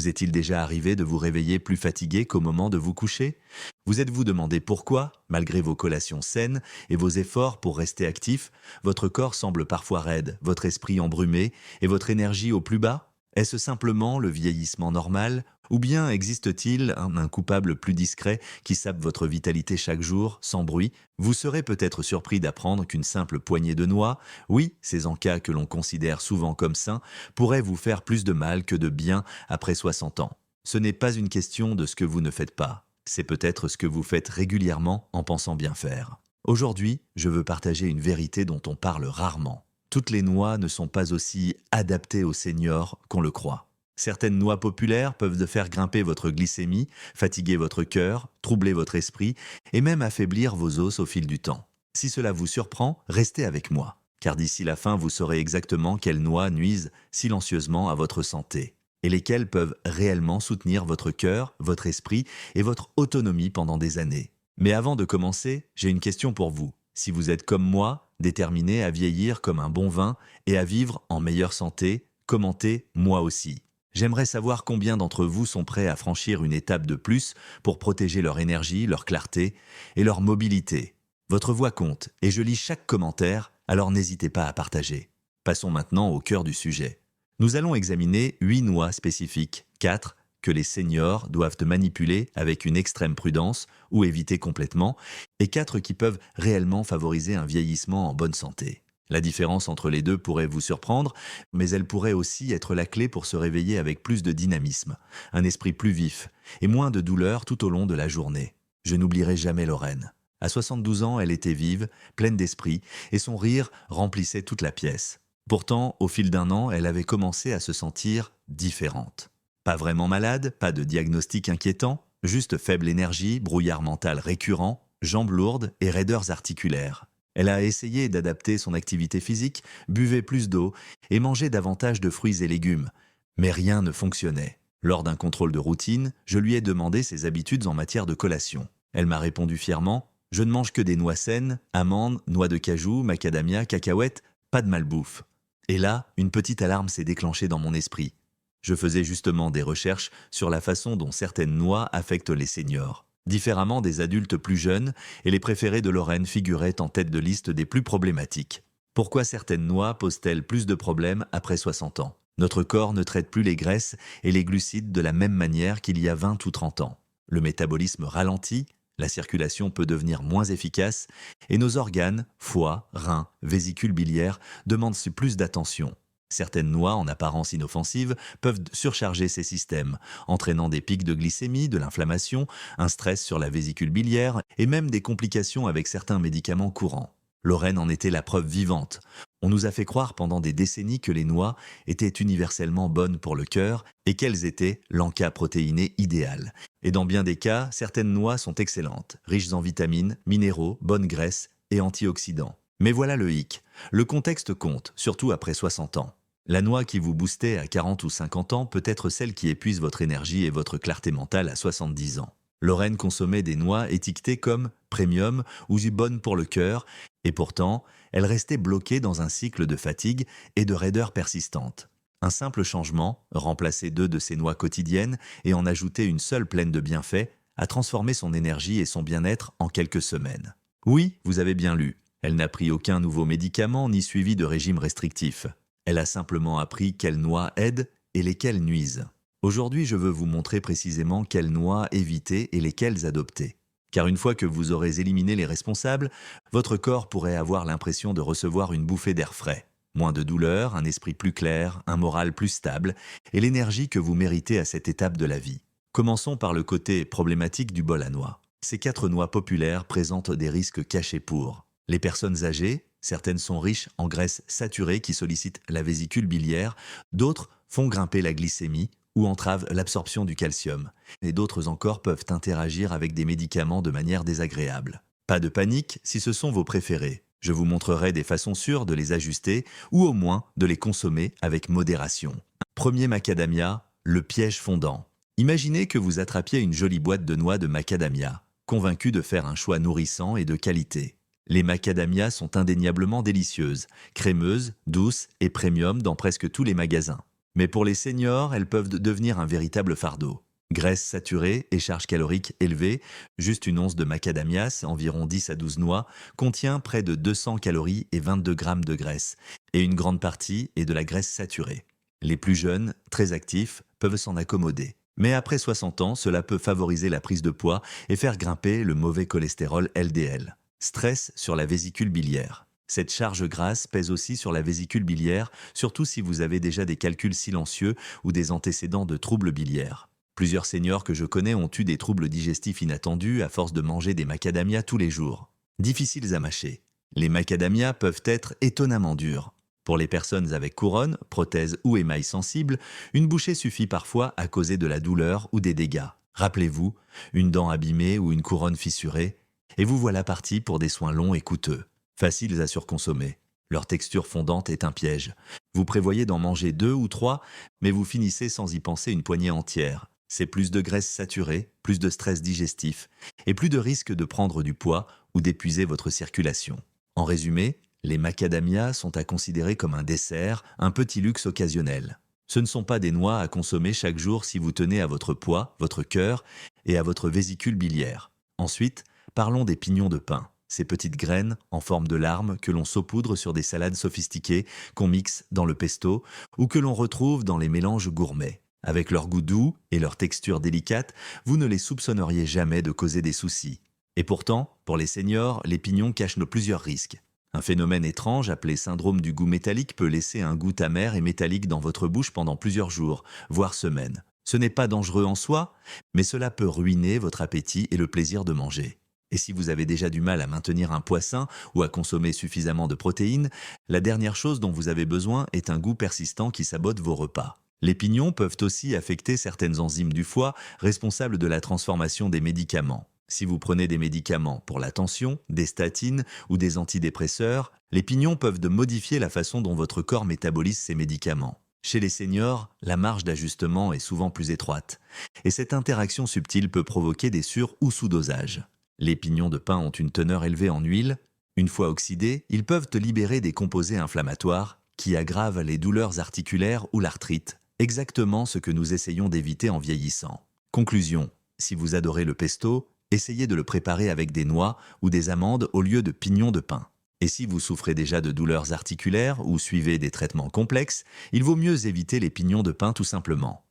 Vous est-il déjà arrivé de vous réveiller plus fatigué qu'au moment de vous coucher? Vous êtes-vous demandé pourquoi, malgré vos collations saines et vos efforts pour rester actif, votre corps semble parfois raide, votre esprit embrumé et votre énergie au plus bas? Est-ce simplement le vieillissement normal? Ou bien existe-t-il un coupable plus discret qui sape votre vitalité chaque jour, sans bruit? Vous serez peut-être surpris d'apprendre qu'une simple poignée de noix, oui, ces encas que l'on considère souvent comme sains, pourrait vous faire plus de mal que de bien après 60 ans. Ce n'est pas une question de ce que vous ne faites pas, c'est peut-être ce que vous faites régulièrement en pensant bien faire. Aujourd'hui, je veux partager une vérité dont on parle rarement. Toutes les noix ne sont pas aussi adaptées aux seniors qu'on le croit. Certaines noix populaires peuvent faire grimper votre glycémie, fatiguer votre cœur, troubler votre esprit et même affaiblir vos os au fil du temps. Si cela vous surprend, restez avec moi, car d'ici la fin, vous saurez exactement quelles noix nuisent silencieusement à votre santé et lesquelles peuvent réellement soutenir votre cœur, votre esprit et votre autonomie pendant des années. Mais avant de commencer, j'ai une question pour vous. Si vous êtes comme moi, déterminé à vieillir comme un bon vin et à vivre en meilleure santé, commentez moi aussi. J'aimerais savoir combien d'entre vous sont prêts à franchir une étape de plus pour protéger leur énergie, leur clarté et leur mobilité. Votre voix compte et je lis chaque commentaire, alors n'hésitez pas à partager. Passons maintenant au cœur du sujet. Nous allons examiner 8 noix spécifiques, 4 que les seniors doivent manipuler avec une extrême prudence ou éviter complètement, et 4 qui peuvent réellement favoriser un vieillissement en bonne santé. La différence entre les deux pourrait vous surprendre, mais elle pourrait aussi être la clé pour se réveiller avec plus de dynamisme, un esprit plus vif et moins de douleur tout au long de la journée. Je n'oublierai jamais Lorraine. À 72 ans, elle était vive, pleine d'esprit, et son rire remplissait toute la pièce. Pourtant, au fil d'un an, elle avait commencé à se sentir différente. Pas vraiment malade, pas de diagnostic inquiétant, juste faible énergie, brouillard mental récurrent, jambes lourdes et raideurs articulaires. Elle a essayé d'adapter son activité physique, buvait plus d'eau et mangeait davantage de fruits et légumes. Mais rien ne fonctionnait. Lors d'un contrôle de routine, je lui ai demandé ses habitudes en matière de collation. Elle m'a répondu fièrement « Je ne mange que des noix saines, amandes, noix de cajou, macadamia, cacahuètes, pas de malbouffe. » Et là, une petite alarme s'est déclenchée dans mon esprit. Je faisais justement des recherches sur la façon dont certaines noix affectent les seniors. Différemment des adultes plus jeunes, et les préférés de Lorraine figuraient en tête de liste des plus problématiques. Pourquoi certaines noix posent-elles plus de problèmes après 60 ans? Notre corps ne traite plus les graisses et les glucides de la même manière qu'il y a 20 ou 30 ans. Le métabolisme ralentit, la circulation peut devenir moins efficace, et nos organes, foie, reins, vésicule biliaire, demandent plus d'attention. Certaines noix, en apparence inoffensives, peuvent surcharger ces systèmes, entraînant des pics de glycémie, de l'inflammation, un stress sur la vésicule biliaire et même des complications avec certains médicaments courants. Lorraine en était la preuve vivante. On nous a fait croire pendant des décennies que les noix étaient universellement bonnes pour le cœur et qu'elles étaient l'encas protéiné idéal. Et dans bien des cas, certaines noix sont excellentes, riches en vitamines, minéraux, bonnes graisses et antioxydants. Mais voilà le hic. Le contexte compte, surtout après 60 ans. La noix qui vous boostait à 40 ou 50 ans peut être celle qui épuise votre énergie et votre clarté mentale à 70 ans. Lorraine consommait des noix étiquetées comme premium ou bonnes pour le cœur, et pourtant, elle restait bloquée dans un cycle de fatigue et de raideur persistante. Un simple changement, remplacer 2 de ses noix quotidiennes et en ajouter une seule pleine de bienfaits, a transformé son énergie et son bien-être en quelques semaines. Oui, vous avez bien lu. Elle n'a pris aucun nouveau médicament ni suivi de régime restrictif. Elle a simplement appris quelles noix aident et lesquelles nuisent. Aujourd'hui, je veux vous montrer précisément quelles noix éviter et lesquelles adopter. Car une fois que vous aurez éliminé les responsables, votre corps pourrait avoir l'impression de recevoir une bouffée d'air frais. Moins de douleur, un esprit plus clair, un moral plus stable et l'énergie que vous méritez à cette étape de la vie. Commençons par le côté problématique du bol à noix. Ces 4 noix populaires présentent des risques cachés pour les personnes âgées. Certaines sont riches en graisses saturées qui sollicitent la vésicule biliaire, d'autres font grimper la glycémie ou entravent l'absorption du calcium, et d'autres encore peuvent interagir avec des médicaments de manière désagréable. Pas de panique si ce sont vos préférés. Je vous montrerai des façons sûres de les ajuster ou au moins de les consommer avec modération. Premier macadamia, le piège fondant. Imaginez que vous attrapiez une jolie boîte de noix de macadamia, convaincu de faire un choix nourrissant et de qualité. Les macadamias sont indéniablement délicieuses, crémeuses, douces et premium dans presque tous les magasins. Mais pour les seniors, elles peuvent devenir un véritable fardeau. Graisse saturée et charge calorique élevée, juste une once de macadamias, environ 10 à 12 noix, contient près de 200 calories et 22 grammes de graisse, et une grande partie est de la graisse saturée. Les plus jeunes, très actifs, peuvent s'en accommoder. Mais après 60 ans, cela peut favoriser la prise de poids et faire grimper le mauvais cholestérol LDL. Stress sur la vésicule biliaire. Cette charge grasse pèse aussi sur la vésicule biliaire, surtout si vous avez déjà des calculs silencieux ou des antécédents de troubles biliaires. Plusieurs seniors que je connais ont eu des troubles digestifs inattendus à force de manger des macadamias tous les jours. Difficiles à mâcher. Les macadamias peuvent être étonnamment durs. Pour les personnes avec couronne, prothèse ou émail sensible, une bouchée suffit parfois à causer de la douleur ou des dégâts. Rappelez-vous, une dent abîmée ou une couronne fissurée, et vous voilà parti pour des soins longs et coûteux. Faciles à surconsommer. Leur texture fondante est un piège. Vous prévoyez d'en manger 2 ou 3, mais vous finissez sans y penser une poignée entière. C'est plus de graisse saturée, plus de stress digestif, et plus de risque de prendre du poids ou d'épuiser votre circulation. En résumé, les macadamias sont à considérer comme un dessert, un petit luxe occasionnel. Ce ne sont pas des noix à consommer chaque jour si vous tenez à votre poids, votre cœur et à votre vésicule biliaire. Ensuite, parlons des pignons de pain, ces petites graines en forme de larmes que l'on saupoudre sur des salades sophistiquées qu'on mixe dans le pesto ou que l'on retrouve dans les mélanges gourmets. Avec leur goût doux et leur texture délicate, vous ne les soupçonneriez jamais de causer des soucis. Et pourtant, pour les seniors, les pignons cachent plusieurs risques. Un phénomène étrange appelé syndrome du goût métallique peut laisser un goût amer et métallique dans votre bouche pendant plusieurs jours, voire semaines. Ce n'est pas dangereux en soi, mais cela peut ruiner votre appétit et le plaisir de manger. Et si vous avez déjà du mal à maintenir un poids sain ou à consommer suffisamment de protéines, la dernière chose dont vous avez besoin est un goût persistant qui sabote vos repas. Les pignons peuvent aussi affecter certaines enzymes du foie responsables de la transformation des médicaments. Si vous prenez des médicaments pour la tension, des statines ou des antidépresseurs, les pignons peuvent modifier la façon dont votre corps métabolise ces médicaments. Chez les seniors, la marge d'ajustement est souvent plus étroite, et cette interaction subtile peut provoquer des sur- ou sous-dosages. Les pignons de pain ont une teneur élevée en huile. Une fois oxydés, ils peuvent libérer des composés inflammatoires qui aggravent les douleurs articulaires ou l'arthrite, exactement ce que nous essayons d'éviter en vieillissant. Conclusion, si vous adorez le pesto, essayez de le préparer avec des noix ou des amandes au lieu de pignons de pain. Et si vous souffrez déjà de douleurs articulaires ou suivez des traitements complexes, il vaut mieux éviter les pignons de pain tout simplement.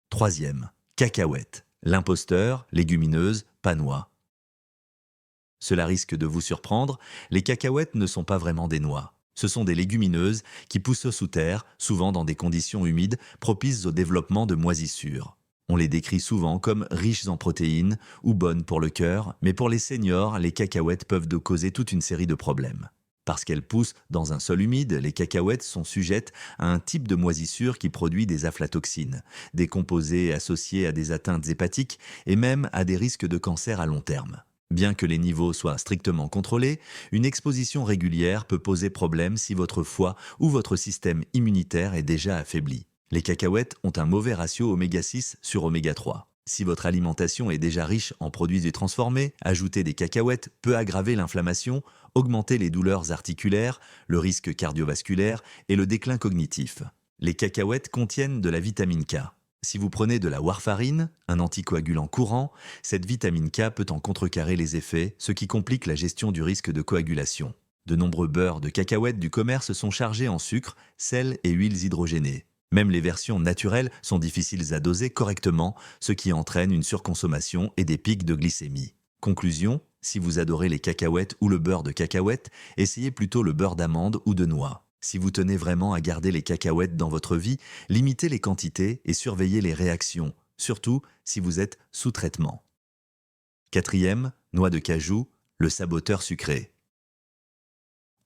Troisième, cacahuètes. L'imposteur, légumineuse, pas noix. Cela risque de vous surprendre, les cacahuètes ne sont pas vraiment des noix. Ce sont des légumineuses qui poussent sous terre, souvent dans des conditions humides, propices au développement de moisissures. On les décrit souvent comme riches en protéines ou bonnes pour le cœur, mais pour les seniors, les cacahuètes peuvent causer toute une série de problèmes. Parce qu'elles poussent dans un sol humide, les cacahuètes sont sujettes à un type de moisissure qui produit des aflatoxines, des composés associés à des atteintes hépatiques et même à des risques de cancer à long terme. Bien que les niveaux soient strictement contrôlés, une exposition régulière peut poser problème si votre foie ou votre système immunitaire est déjà affaibli. Les cacahuètes ont un mauvais ratio oméga 6 sur oméga 3. Si votre alimentation est déjà riche en produits transformés, ajouter des cacahuètes peut aggraver l'inflammation, augmenter les douleurs articulaires, le risque cardiovasculaire et le déclin cognitif. Les cacahuètes contiennent de la vitamine K. Si vous prenez de la warfarine, un anticoagulant courant, cette vitamine K peut en contrecarrer les effets, ce qui complique la gestion du risque de coagulation. De nombreux beurres de cacahuètes du commerce sont chargés en sucre, sel et huiles hydrogénées. Même les versions naturelles sont difficiles à doser correctement, ce qui entraîne une surconsommation et des pics de glycémie. Conclusion, si vous adorez les cacahuètes ou le beurre de cacahuète, essayez plutôt le beurre d'amande ou de noix. Si vous tenez vraiment à garder les cacahuètes dans votre vie, limitez les quantités et surveillez les réactions, surtout si vous êtes sous traitement. Quatrième, noix de cajou, le saboteur sucré.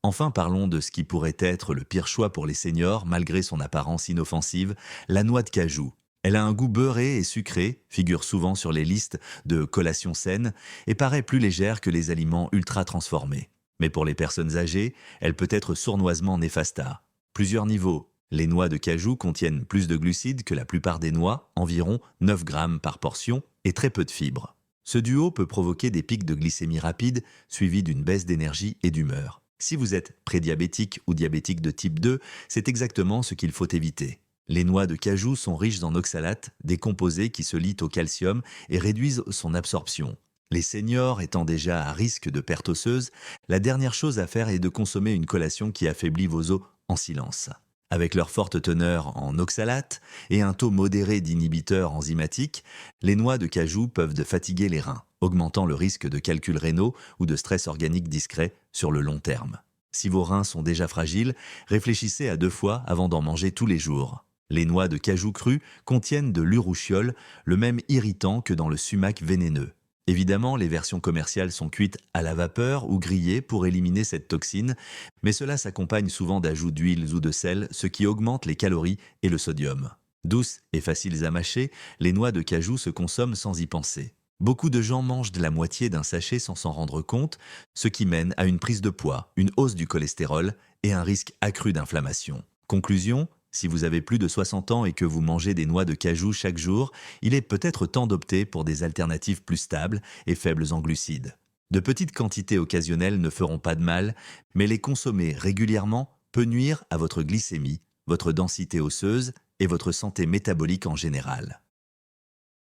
Enfin, parlons de ce qui pourrait être le pire choix pour les seniors, malgré son apparence inoffensive, la noix de cajou. Elle a un goût beurré et sucré, figure souvent sur les listes de collations saines et paraît plus légère que les aliments ultra transformés. Mais pour les personnes âgées, elle peut être sournoisement néfasta. Plusieurs niveaux. Les noix de cajou contiennent plus de glucides que la plupart des noix, environ 9 grammes par portion, et très peu de fibres. Ce duo peut provoquer des pics de glycémie rapide, suivis d'une baisse d'énergie et d'humeur. Si vous êtes prédiabétique ou diabétique de type 2, c'est exactement ce qu'il faut éviter. Les noix de cajou sont riches en oxalates, des composés qui se lient au calcium et réduisent son absorption. Les seniors étant déjà à risque de perte osseuse, la dernière chose à faire est de consommer une collation qui affaiblit vos os en silence. Avec leur forte teneur en oxalates et un taux modéré d'inhibiteurs enzymatiques, les noix de cajou peuvent fatiguer les reins, augmentant le risque de calculs rénaux ou de stress organique discret sur le long terme. Si vos reins sont déjà fragiles, réfléchissez à 2 fois avant d'en manger tous les jours. Les noix de cajou crues contiennent de l'urushiol, le même irritant que dans le sumac vénéneux. Évidemment, les versions commerciales sont cuites à la vapeur ou grillées pour éliminer cette toxine, mais cela s'accompagne souvent d'ajouts d'huiles ou de sel, ce qui augmente les calories et le sodium. Douces et faciles à mâcher, les noix de cajou se consomment sans y penser. Beaucoup de gens mangent de la moitié d'un sachet sans s'en rendre compte, ce qui mène à une prise de poids, une hausse du cholestérol et un risque accru d'inflammation. Conclusion, si vous avez plus de 60 ans et que vous mangez des noix de cajou chaque jour, il est peut-être temps d'opter pour des alternatives plus stables et faibles en glucides. De petites quantités occasionnelles ne feront pas de mal, mais les consommer régulièrement peut nuire à votre glycémie, votre densité osseuse et votre santé métabolique en général.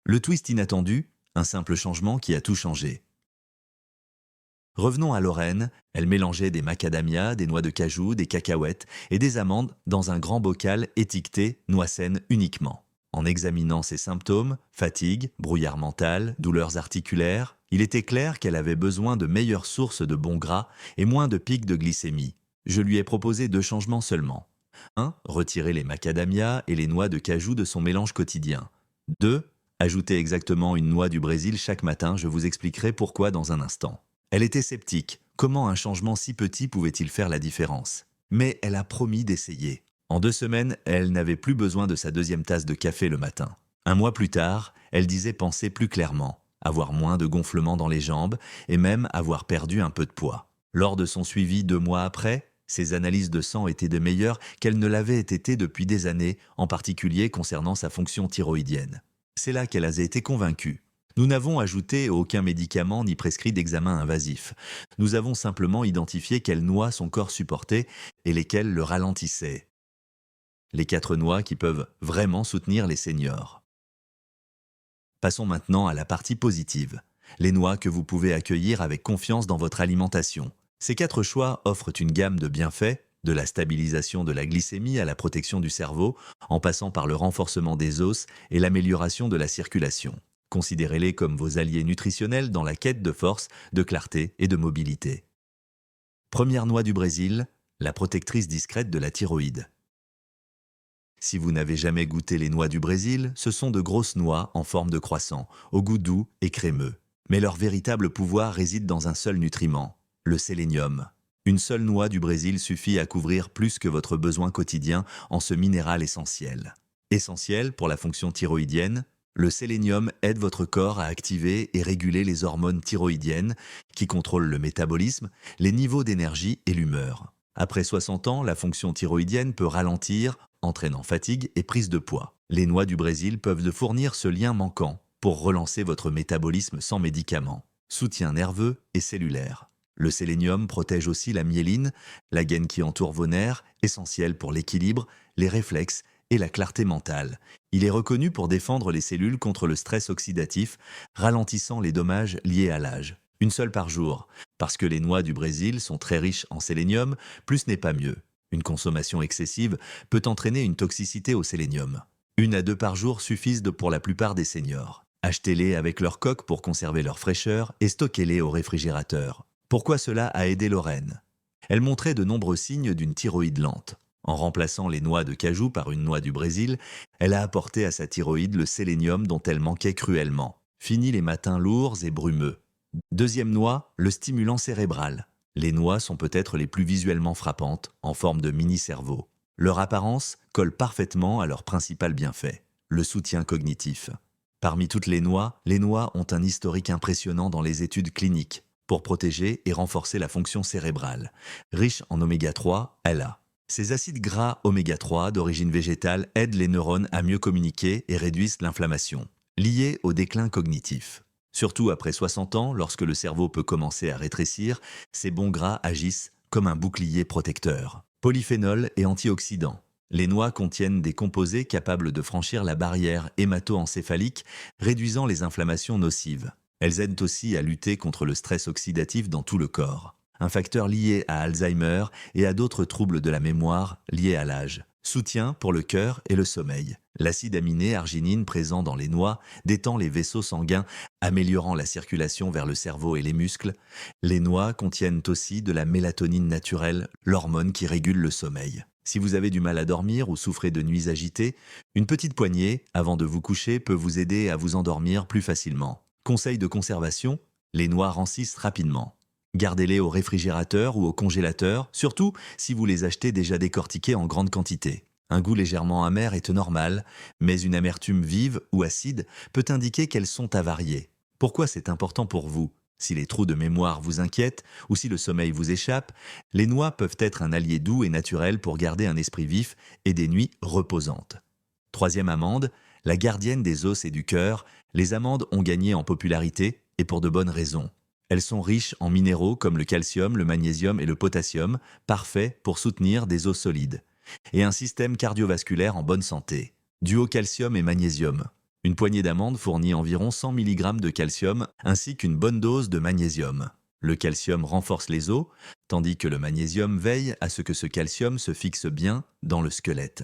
Le twist inattendu, un simple changement qui a tout changé. Revenons à Lorraine, elle mélangeait des macadamias, des noix de cajou, des cacahuètes et des amandes dans un grand bocal étiqueté noix saine uniquement. En examinant ses symptômes, fatigue, brouillard mental, douleurs articulaires, il était clair qu'elle avait besoin de meilleures sources de bons gras et moins de pics de glycémie. Je lui ai proposé 2 changements seulement. 1. Retirer les macadamias et les noix de cajou de son mélange quotidien. 2. Ajouter exactement une noix du Brésil chaque matin, je vous expliquerai pourquoi dans un instant. Elle était sceptique. Comment un changement si petit pouvait-il faire la différence? Mais elle a promis d'essayer. En 2 semaines, elle n'avait plus besoin de sa 2e tasse de café le matin. 1 mois plus tard, elle disait penser plus clairement, avoir moins de gonflements dans les jambes et même avoir perdu un peu de poids. Lors de son suivi 2 mois après, ses analyses de sang étaient de meilleures qu'elles ne l'avaient été depuis des années, en particulier concernant sa fonction thyroïdienne. C'est là qu'elle a été convaincue. Nous n'avons ajouté aucun médicament ni prescrit d'examen invasif. Nous avons simplement identifié quelles noix son corps supportait et lesquelles le ralentissaient. Les 4 noix qui peuvent vraiment soutenir les seniors. Passons maintenant à la partie positive. Les noix que vous pouvez accueillir avec confiance dans votre alimentation. Ces 4 choix offrent une gamme de bienfaits, de la stabilisation de la glycémie à la protection du cerveau, en passant par le renforcement des os et l'amélioration de la circulation. Considérez-les comme vos alliés nutritionnels dans la quête de force, de clarté et de mobilité. Première noix du Brésil, la protectrice discrète de la thyroïde. Si vous n'avez jamais goûté les noix du Brésil, ce sont de grosses noix en forme de croissant, au goût doux et crémeux. Mais leur véritable pouvoir réside dans un seul nutriment, le sélénium. Une seule noix du Brésil suffit à couvrir plus que votre besoin quotidien en ce minéral essentiel. Essentiel pour la fonction thyroïdienne, le sélénium aide votre corps à activer et réguler les hormones thyroïdiennes qui contrôlent le métabolisme, les niveaux d'énergie et l'humeur. Après 60 ans, la fonction thyroïdienne peut ralentir, entraînant fatigue et prise de poids. Les noix du Brésil peuvent fournir ce lien manquant pour relancer votre métabolisme sans médicaments. Soutien nerveux et cellulaire. Le sélénium protège aussi la myéline, la gaine qui entoure vos nerfs, essentielle pour l'équilibre, les réflexes et la clarté mentale. Il est reconnu pour défendre les cellules contre le stress oxydatif, ralentissant les dommages liés à l'âge. Une seule par jour. Parce que les noix du Brésil sont très riches en sélénium, plus n'est pas mieux. Une consommation excessive peut entraîner une toxicité au sélénium. 1 à 2 par jour suffisent pour la plupart des seniors. Achetez-les avec leur coque pour conserver leur fraîcheur et stockez-les au réfrigérateur. Pourquoi cela a aidé Lorraine? Elle montrait de nombreux signes d'une thyroïde lente. En remplaçant les noix de cajou par une noix du Brésil, elle a apporté à sa thyroïde le sélénium dont elle manquait cruellement. Fini les matins lourds et brumeux. 2e noix, le stimulant cérébral. Les noix sont peut-être les plus visuellement frappantes, en forme de mini-cerveau. Leur apparence colle parfaitement à leur principal bienfait, le soutien cognitif. Parmi toutes les noix ont un historique impressionnant dans les études cliniques pour protéger et renforcer la fonction cérébrale. Riche en oméga 3, elle a. Ces acides gras oméga 3 d'origine végétale aident les neurones à mieux communiquer et réduisent l'inflammation, liée au déclin cognitif. Surtout après 60 ans, lorsque le cerveau peut commencer à rétrécir, ces bons gras agissent comme un bouclier protecteur. Polyphénols et antioxydants. Les noix contiennent des composés capables de franchir la barrière hémato-encéphalique, réduisant les inflammations nocives. Elles aident aussi à lutter contre le stress oxydatif dans tout le corps, un facteur lié à Alzheimer et à d'autres troubles de la mémoire liés à l'âge. Soutien pour le cœur et le sommeil. L'acide aminé arginine présent dans les noix détend les vaisseaux sanguins, améliorant la circulation vers le cerveau et les muscles. Les noix contiennent aussi de la mélatonine naturelle, l'hormone qui régule le sommeil. Si vous avez du mal à dormir ou souffrez de nuits agitées, une petite poignée, avant de vous coucher, peut vous aider à vous endormir plus facilement. Conseil de conservation, les noix rancissent rapidement. Gardez-les au réfrigérateur ou au congélateur, surtout si vous les achetez déjà décortiquées en grande quantité. Un goût légèrement amer est normal, mais une amertume vive ou acide peut indiquer qu'elles sont avariées. Pourquoi c'est important pour vous? Si les trous de mémoire vous inquiètent ou si le sommeil vous échappe, les noix peuvent être un allié doux et naturel pour garder un esprit vif et des nuits reposantes. Troisième amande, la gardienne des os et du cœur, les amandes ont gagné en popularité et pour de bonnes raisons. Elles sont riches en minéraux comme le calcium, le magnésium et le potassium, parfaits pour soutenir des os solides, et un système cardiovasculaire en bonne santé. Du haut calcium et magnésium. Une poignée d'amandes fournit environ 100 mg de calcium ainsi qu'une bonne dose de magnésium. Le calcium renforce les os, tandis que le magnésium veille à ce que ce calcium se fixe bien dans le squelette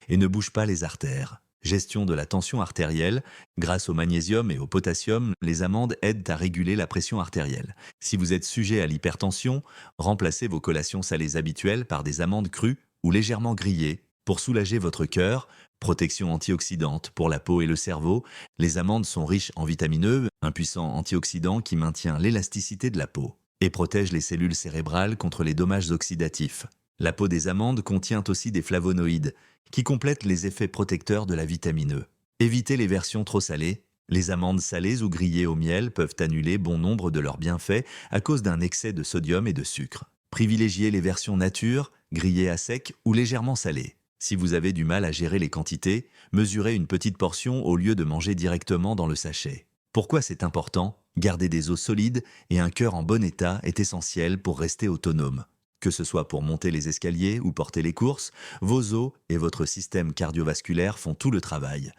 et ne bouge pas les artères. Gestion de la tension artérielle. Grâce au magnésium et au potassium, les amandes aident à réguler la pression artérielle. Si vous êtes sujet à l'hypertension, remplacez vos collations salées habituelles par des amandes crues ou légèrement grillées. Pour soulager votre cœur, protection antioxydante pour la peau et le cerveau, les amandes sont riches en vitamine E, un puissant antioxydant qui maintient l'élasticité de la peau et protège les cellules cérébrales contre les dommages oxydatifs. La peau des amandes contient aussi des flavonoïdes, qui complètent les effets protecteurs de la vitamine E. Évitez les versions trop salées. Les amandes salées ou grillées au miel peuvent annuler bon nombre de leurs bienfaits à cause d'un excès de sodium et de sucre. Privilégiez les versions nature, grillées à sec ou légèrement salées. Si vous avez du mal à gérer les quantités, mesurez une petite portion au lieu de manger directement dans le sachet. Pourquoi c'est important? Garder des os solides et un cœur en bon état est essentiel pour rester autonome. Que ce soit pour monter les escaliers ou porter les courses, vos os et votre système cardiovasculaire font tout le travail.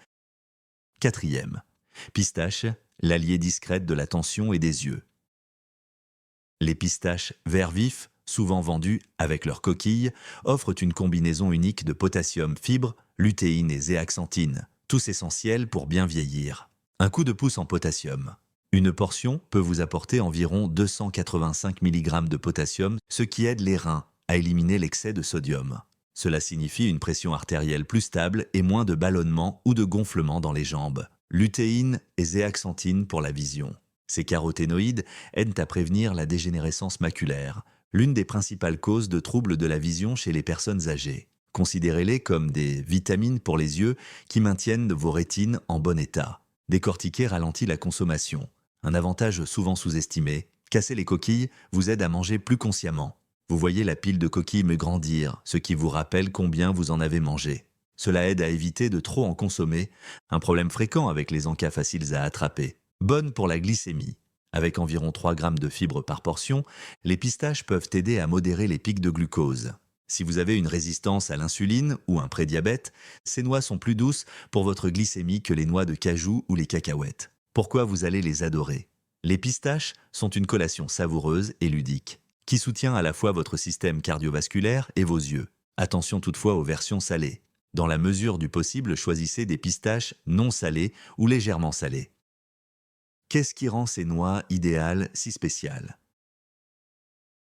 Quatrième, pistache, l'allié discrète de la tension et des yeux. Les pistaches vert vif, souvent vendus avec leurs coquilles, offrent une combinaison unique de potassium, fibres, lutéine et zéaxanthine, tous essentiels pour bien vieillir. Un coup de pouce en potassium. Une portion peut vous apporter environ 285 mg de potassium, ce qui aide les reins à éliminer l'excès de sodium. Cela signifie une pression artérielle plus stable et moins de ballonnement ou de gonflement dans les jambes. Lutéine et zéaxanthine pour la vision. Ces caroténoïdes aident à prévenir la dégénérescence maculaire, l'une des principales causes de troubles de la vision chez les personnes âgées. Considérez-les comme des vitamines pour les yeux qui maintiennent vos rétines en bon état. Décortiquer ralentit la consommation. Un avantage souvent sous-estimé, casser les coquilles vous aide à manger plus consciemment. Vous voyez la pile de coquilles me grandir, ce qui vous rappelle combien vous en avez mangé. Cela aide à éviter de trop en consommer, un problème fréquent avec les encas faciles à attraper. Bonne pour la glycémie. Avec environ 3 grammes de fibres par portion, les pistaches peuvent aider à modérer les pics de glucose. Si vous avez une résistance à l'insuline ou un prédiabète, ces noix sont plus douces pour votre glycémie que les noix de cajou ou les cacahuètes. Pourquoi vous allez les adorer? Les pistaches sont une collation savoureuse et ludique, qui soutient à la fois votre système cardiovasculaire et vos yeux. Attention toutefois aux versions salées. Dans la mesure du possible, choisissez des pistaches non salées ou légèrement salées. Qu'est-ce qui rend ces noix idéales si spéciales?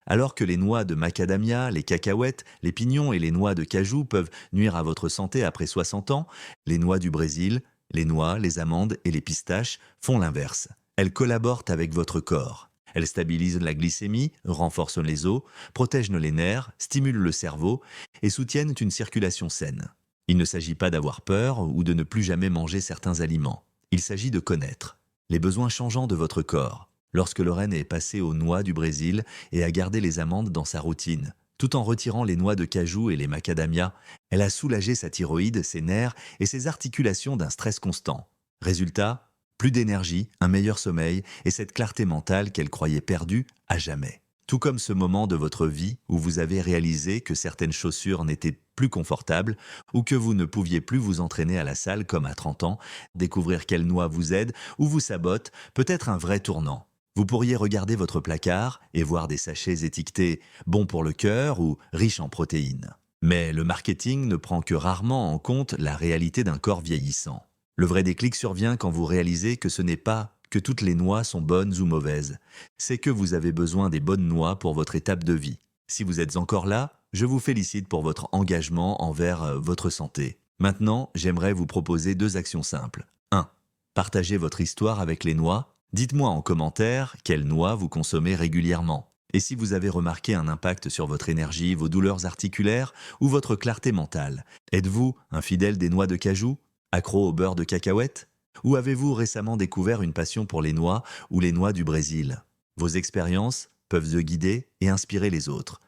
Alors que les noix de macadamia, les cacahuètes, les pignons et les noix de cajou peuvent nuire à votre santé après 60 ans, les noix du Brésil, les noix, les amandes et les pistaches font l'inverse. Elles collaborent avec votre corps. Elles stabilisent la glycémie, renforcent les os, protègent les nerfs, stimulent le cerveau et soutiennent une circulation saine. Il ne s'agit pas d'avoir peur ou de ne plus jamais manger certains aliments. Il s'agit de connaître les besoins changeants de votre corps. Lorsque Lorraine est passée aux noix du Brésil et a gardé les amandes dans sa routine, tout en retirant les noix de cajou et les macadamias, elle a soulagé sa thyroïde, ses nerfs et ses articulations d'un stress constant. Résultat, plus d'énergie, un meilleur sommeil et cette clarté mentale qu'elle croyait perdue à jamais. Tout comme ce moment de votre vie où vous avez réalisé que certaines chaussures n'étaient plus confortables ou que vous ne pouviez plus vous entraîner à la salle comme à 30 ans, découvrir quelle noix vous aide ou vous sabote peut être un vrai tournant. Vous pourriez regarder votre placard et voir des sachets étiquetés «bon pour le cœur» ou «riche en protéines». Mais le marketing ne prend que rarement en compte la réalité d'un corps vieillissant. Le vrai déclic survient quand vous réalisez que ce n'est pas que toutes les noix sont bonnes ou mauvaises. C'est que vous avez besoin des bonnes noix pour votre étape de vie. Si vous êtes encore là, je vous félicite pour votre engagement envers votre santé. Maintenant, j'aimerais vous proposer 2 actions simples. 1. Partagez votre histoire avec les noix. Dites-moi en commentaire quelles noix vous consommez régulièrement. Et si vous avez remarqué un impact sur votre énergie, vos douleurs articulaires ou votre clarté mentale. Êtes-vous un fidèle des noix de cajou? Accro au beurre de cacahuète? Ou avez-vous récemment découvert une passion pour les noix ou les noix du Brésil? Vos expériences peuvent vous guider et inspirer les autres.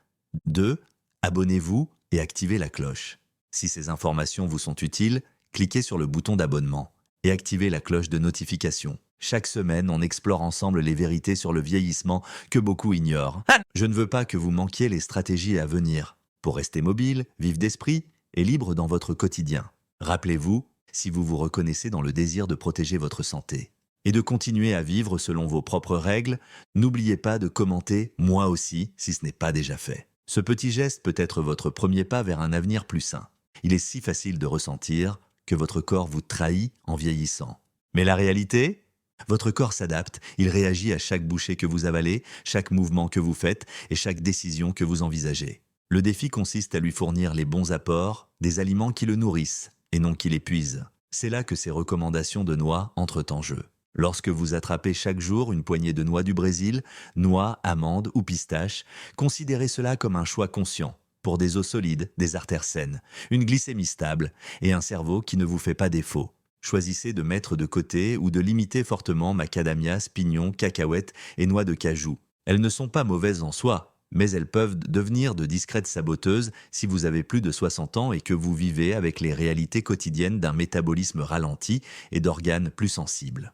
2. Abonnez-vous et activez la cloche. Si ces informations vous sont utiles, cliquez sur le bouton d'abonnement et activez la cloche de notification. Chaque semaine, on explore ensemble les vérités sur le vieillissement que beaucoup ignorent. Je ne veux pas que vous manquiez les stratégies à venir pour rester mobile, vif d'esprit et libre dans votre quotidien. Rappelez-vous, si vous vous reconnaissez dans le désir de protéger votre santé et de continuer à vivre selon vos propres règles, n'oubliez pas de commenter « moi aussi » si ce n'est pas déjà fait. Ce petit geste peut être votre premier pas vers un avenir plus sain. Il est si facile de ressentir que votre corps vous trahit en vieillissant. Mais la réalité ? Votre corps s'adapte, il réagit à chaque bouchée que vous avalez, chaque mouvement que vous faites et chaque décision que vous envisagez. Le défi consiste à lui fournir les bons apports, des aliments qui le nourrissent et non qui l'épuisent. C'est là que ces recommandations de noix entrent en jeu. Lorsque vous attrapez chaque jour une poignée de noix du Brésil, noix, amandes ou pistaches, considérez cela comme un choix conscient pour des os solides, des artères saines, une glycémie stable et un cerveau qui ne vous fait pas défaut. Choisissez de mettre de côté ou de limiter fortement macadamias, pignons, cacahuètes et noix de cajou. Elles ne sont pas mauvaises en soi, mais elles peuvent devenir de discrètes saboteuses si vous avez plus de 60 ans et que vous vivez avec les réalités quotidiennes d'un métabolisme ralenti et d'organes plus sensibles.